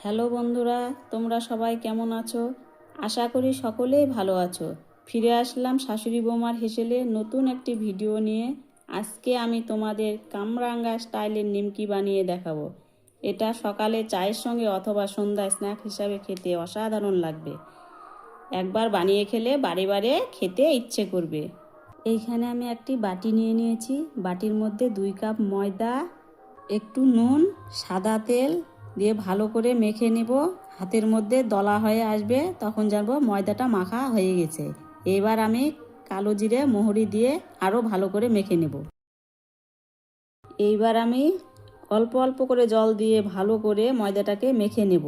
Hello বন্ধুরা, তোমরা সবাই কেমন আছো? আশা করি সকলেই ভালো আছো। ফিরে আসলাম শাশুড়ি বৌমার হেসেলে নতুন একটি ভিডিও নিয়ে। আজকে আমি তোমাদের কামরাঙ্গা স্টাইলের নিমকি বানিয়ে দেখাবো। এটা সকালে চায়ের সঙ্গে অথবা সন্ধ্যায় স্ন্যাক হিসাবে খেতে অসাধারণ লাগবে। একবার বানিয়ে খেলে বারে বারে খেতে ইচ্ছে করবে। এইখানে আমি একটি বাটি নিয়ে নিয়েছি। বাটির মধ্যে 2 কাপ ময়দা, একটু নুন, সাদা তেল দিয়ে ভালো করে মেখে নেব। হাতের মধ্যে দলা হয়ে আসবে, তখন জানবো ময়দাটা মাখা হয়ে গেছে। এবার আমি কালো জিরে মহরি দিয়ে আরও ভালো করে মেখে নেব। এইবার আমি অল্প অল্প করে জল দিয়ে ভালো করে ময়দাটাকে মেখে নেব।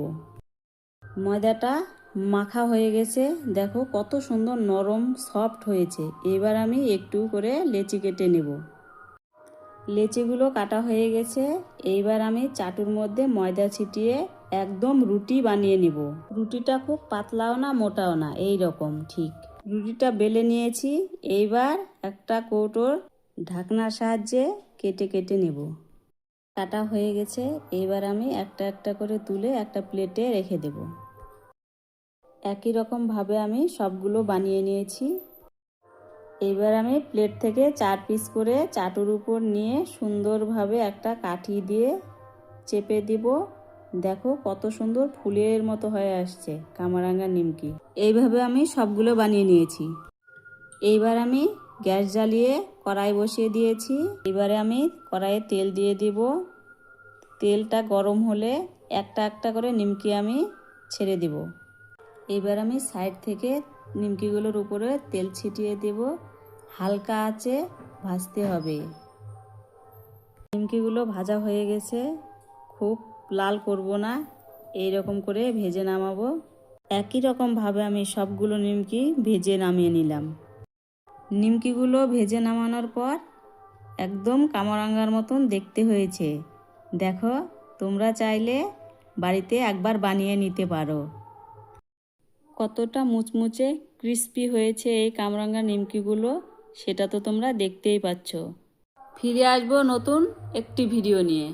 ময়দাটা মাখা হয়ে গেছে, দেখো কত সুন্দর নরম সফট হয়েছে। এবার আমি একটু করে লেচি কেটে নেব। লেচিগুলো কাটা হয়ে গেছে। এইবার আমি চাটুর মধ্যে ময়দা ছিটিয়ে একদম রুটি বানিয়ে নেব। রুটিটা খুব পাতলাও না মোটাও না, এই রকম ঠিক। রুটিটা বেলে নিয়েছি। এইবার একটা কৌটোর ঢাকনার সাহায্যে কেটে কেটে নেব। কাটা হয়ে গেছে। এইবার আমি একটা একটা করে তুলে একটা প্লেটে রেখে দেব। একই রকম ভাবে আমি সবগুলো বানিয়ে নিয়েছি। এবার আমি প্লেট থেকে 4 পিস করে চাটুর উপর নিয়ে সুন্দরভাবে একটা কাঠি দিয়ে চেপে দিব। দেখো কত সুন্দর ফুলের মতো হয়ে আসছে কামরাঙ্গা নিমকি। এইভাবে আমি সবগুলো বানিয়ে নিয়েছি। এইবার আমি গ্যাস জ্বালিয়ে কড়াই বসিয়ে দিয়েছি। এবারে আমি কড়াইয়ে তেল দিয়ে দিব। তেলটা গরম হলে একটা একটা করে নিমকি আমি ছেড়ে দিব। এবার আমি সাইড থেকে নিমকিগুলোর উপরে তেল ছিটিয়ে দেব। হালকা আঁচে ভাজতে হবে। নিমকিগুলো ভাজা হয়ে গেছে, খুব লাল করব না, এই রকম করে ভেজে নামাবো। একই রকমভাবে আমি সবগুলো নিমকি ভেজে নামিয়ে নিলাম। নিমকিগুলো ভেজে নামানোর পর একদম কামরাঙ্গার মতন দেখতে হয়েছে। দেখো, তোমরা চাইলে বাড়িতে একবার বানিয়ে নিতে পারো। কতটা মুচমুচে ক্রিস্পি হয়েছে এই কামরাঙ্গা নিমকিগুলো, সেটা তো তোমরা দেখতেই পাচ্ছ। ফিরে আসবো নতুন একটি ভিডিও নিয়ে।